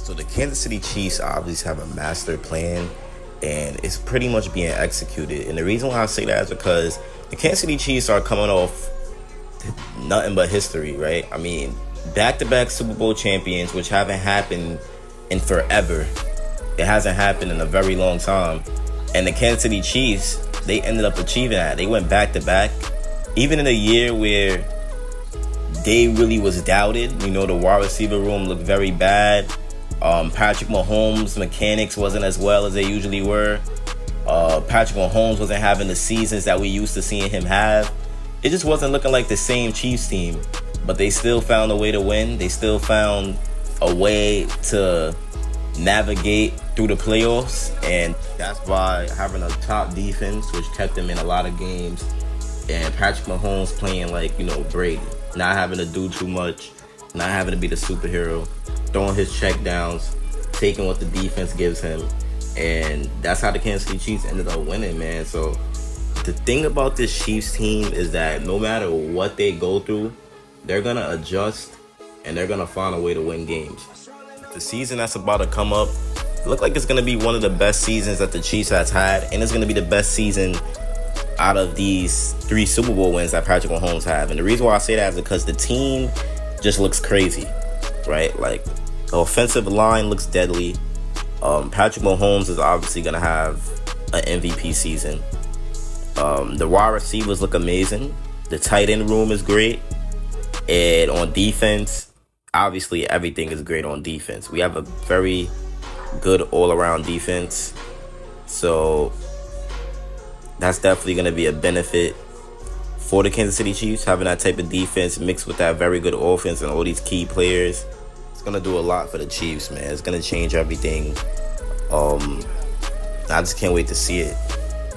So the Kansas City Chiefs obviously have a master plan, and it's pretty much being executed. And the reason why I say that is because the Kansas City Chiefs are coming off nothing but history, right? I mean, back-to-back Super Bowl champions, which haven't happened in forever. It hasn't happened in a very long time. And the Kansas City Chiefs, they ended up achieving that. They went back-to-back. Even in a year where they really was doubted, you know, the wide receiver room looked very bad. Patrick Mahomes' mechanics wasn't as well as they usually were. Patrick Mahomes wasn't having the seasons that we used to seeing him have. It just wasn't looking like the same Chiefs team. But they still found a way to win. They still found a way to navigate through the playoffs. And that's by having a top defense, which kept them in a lot of games. And Patrick Mahomes playing like, you know, Brady. Not having to do too much. Not having to be the superhero. Throwing his check downs. Taking what the defense gives him. And that's how the Kansas City Chiefs ended up winning, man. So the thing about this Chiefs team is that no matter what they go through, they're going to adjust and they're going to find a way to win games. The season that's about to come up, it looks like it's going to be one of the best seasons that the Chiefs has had. And it's going to be the best season out of these 3 Super Bowl wins that Patrick Mahomes have. And the reason why I say that is because the team just looks crazy, right? Like, the offensive line looks deadly. Patrick Mahomes is obviously going to have an MVP season. The wide receivers look amazing. The tight end room is great. And on defense, obviously everything is great on defense. We have a very good all-around defense. So that's definitely going to be a benefit for the Kansas City Chiefs, having that type of defense mixed with that very good offense and all these key players. It's going to do a lot for the Chiefs, man. It's going to change everything. I just can't wait to see it.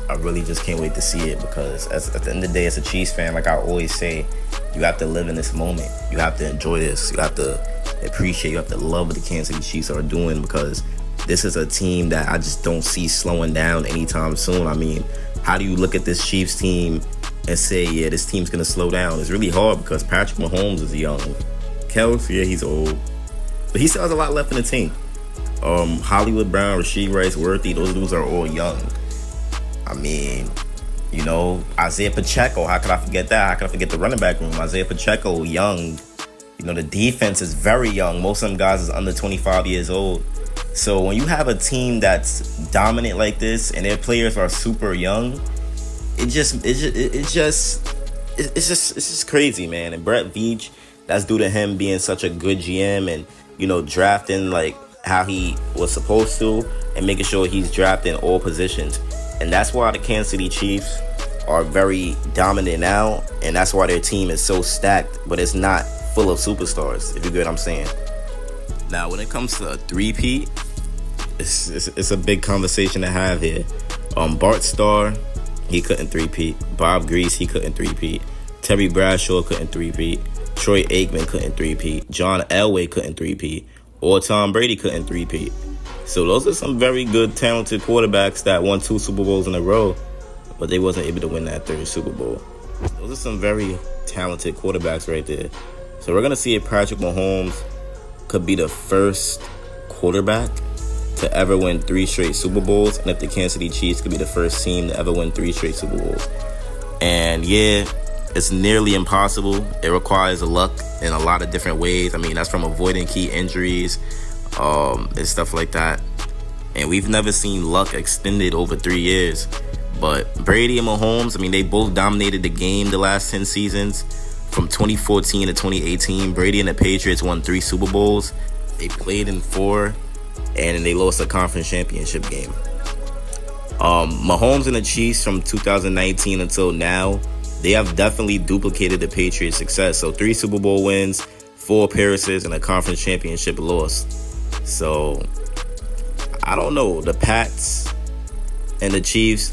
I really just can't wait to see it because at the end of the day, as a Chiefs fan, like I always say, you have to live in this moment. You have to enjoy this. You have to appreciate, you have to love what the Kansas City Chiefs are doing because this is a team that I just don't see slowing down anytime soon. I mean, how do you look at this Chiefs team and say, yeah, this team's going to slow down? It's really hard because Patrick Mahomes is young. Kels, yeah, he's old. But he still has a lot left in the tank. Hollywood Brown, Rashid Rice, Worthy, those dudes are all young. I mean, you know, Isaiah Pacheco, how could I forget that? How could I forget the running back room? Isaiah Pacheco, young. You know, the defense is very young. Most of them guys is under 25 years old. So when you have a team that's dominant like this and their players are super young, it's just crazy, man. And Brett Veach, that's due to him being such a good GM and, you know, drafting like how he was supposed to and making sure he's drafting all positions. And that's why the Kansas City Chiefs are very dominant now. And that's why their team is so stacked, but it's not full of superstars, if you get what I'm saying. Now, when it comes to a three-peat, it's a big conversation to have here. Bart Starr, he couldn't three-peat. Bob Grease, he couldn't three-peat. Terry Bradshaw couldn't three-peat. Troy Aikman couldn't three-peat. John Elway couldn't three-peat. Or Tom Brady couldn't three-peat. So those are some very good, talented quarterbacks that won 2 Super Bowls in a row, but they wasn't able to win that 3rd Super Bowl. Those are some very talented quarterbacks right there. So we're going to see if Patrick Mahomes could be the first quarterback to ever win 3 straight Super Bowls, and if the Kansas City Chiefs could be the first team to ever win 3 straight Super Bowls. And yeah, it's nearly impossible. It requires luck in a lot of different ways. I mean, that's from avoiding key injuries and stuff like that. And we've never seen luck extended over 3 years. But Brady and Mahomes, I mean, they both dominated the game the last 10 seasons. From 2014 to 2018, Brady and the Patriots won 3 Super Bowls. They played in 4, and they lost a conference championship game. Mahomes and the Chiefs from 2019 until now, they have definitely duplicated the Patriots' success. So 3 Super Bowl wins, 4 appearances, and a conference championship loss. So I don't know. The Pats and the Chiefs,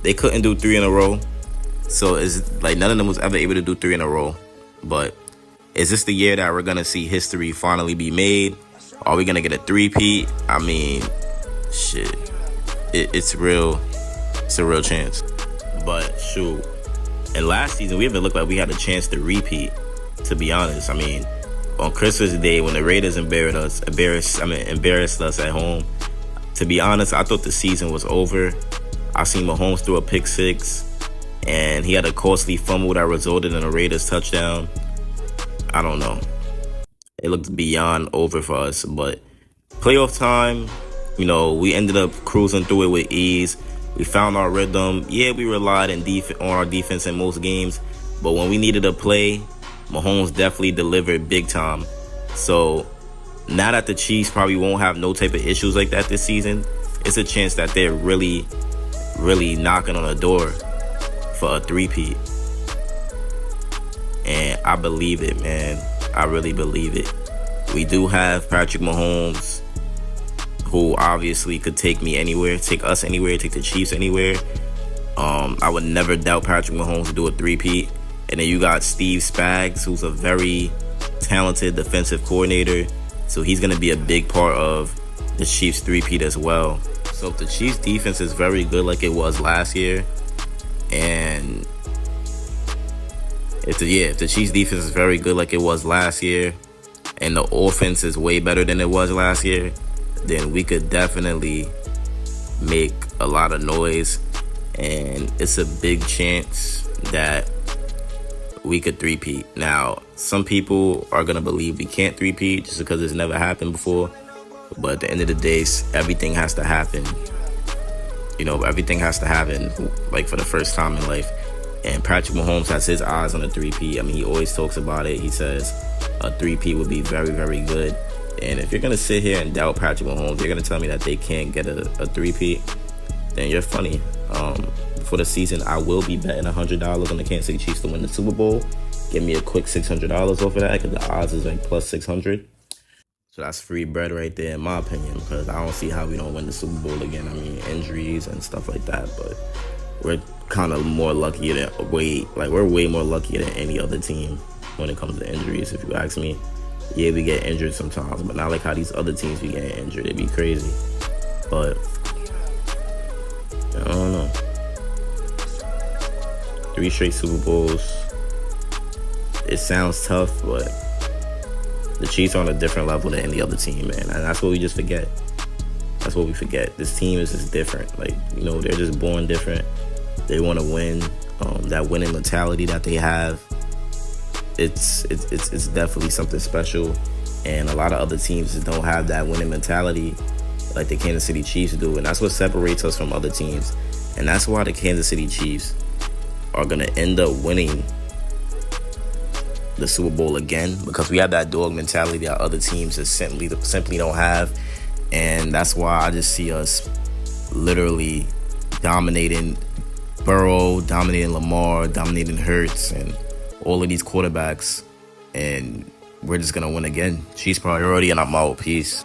they couldn't do 3 in a row. So it's like none of them was ever able to do 3 in a row. But is this the year that we're going to see history finally be made? Are we going to get a three-peat? I mean, shit. It's real. It's a real chance. But shoot. And last season, we even looked like we had a chance to repeat, to be honest. I mean, on Christmas Day when the Raiders embarrassed us at home. To be honest, I thought the season was over. I seen Mahomes throw a pick six, and he had a costly fumble that resulted in a Raiders touchdown. I don't know. It looked beyond over for us, but playoff time, we ended up cruising through it with ease. We found our rhythm. Yeah, we relied on our defense in most games, but when we needed a play, Mahomes definitely delivered big time. So now that the Chiefs probably won't have no type of issues like that this season, it's a chance that they're really, really knocking on the door for a three-peat. And I believe it, man. I really believe it. We do have Patrick Mahomes, who obviously could take me anywhere, take us anywhere, take the Chiefs anywhere. I would never doubt Patrick Mahomes to do a three-peat. And then you got Steve Spags, who's a very talented defensive coordinator. So he's going to be a big part of the Chiefs three-peat as well. So if the Chiefs defense is very good like it was last year, and if the Chiefs defense is very good like it was last year, and the offense is way better than it was last year, then we could definitely make a lot of noise. And it's a big chance that we could three-peat. Now, some people are going to believe we can't three-peat just because it's never happened before. But at the end of the day, everything has to happen. Everything has to happen, like, for the first time in life. And Patrick Mahomes has his eyes on a three-peat. I mean, he always talks about it. He says a three-peat would be very, very good. And if you're going to sit here and doubt Patrick Mahomes, you're going to tell me that they can't get a three-peat, then you're funny. For the season, I will be betting $100 on the Kansas City Chiefs to win the Super Bowl. Give me a quick $600 off of that, because the odds is like plus 600. So that's free bread right there, in my opinion, because I don't see how we don't win the Super Bowl again. I mean, injuries and stuff like that, but we're kind of more lucky we're way more lucky than any other team when it comes to injuries, if you ask me. Yeah, we get injured sometimes, but not like how these other teams be getting injured. It'd be crazy. But I don't know. 3 straight Super Bowls. It sounds tough, but the Chiefs are on a different level than any other team, man. And that's what we just forget. That's what we forget. This team is just different. They're just born different. They want to win. That winning mentality that they have, it's definitely something special. And a lot of other teams just don't have that winning mentality like the Kansas City Chiefs do. And that's what separates us from other teams. And that's why the Kansas City Chiefs are going to end up winning the Super Bowl again, because we have that dog mentality that other teams just simply don't have. And that's why I just see us literally dominating Burrow, dominating Lamar, dominating Hurts, and all of these quarterbacks. And we're just going to win again. Chiefs priority, and I'm out. Peace.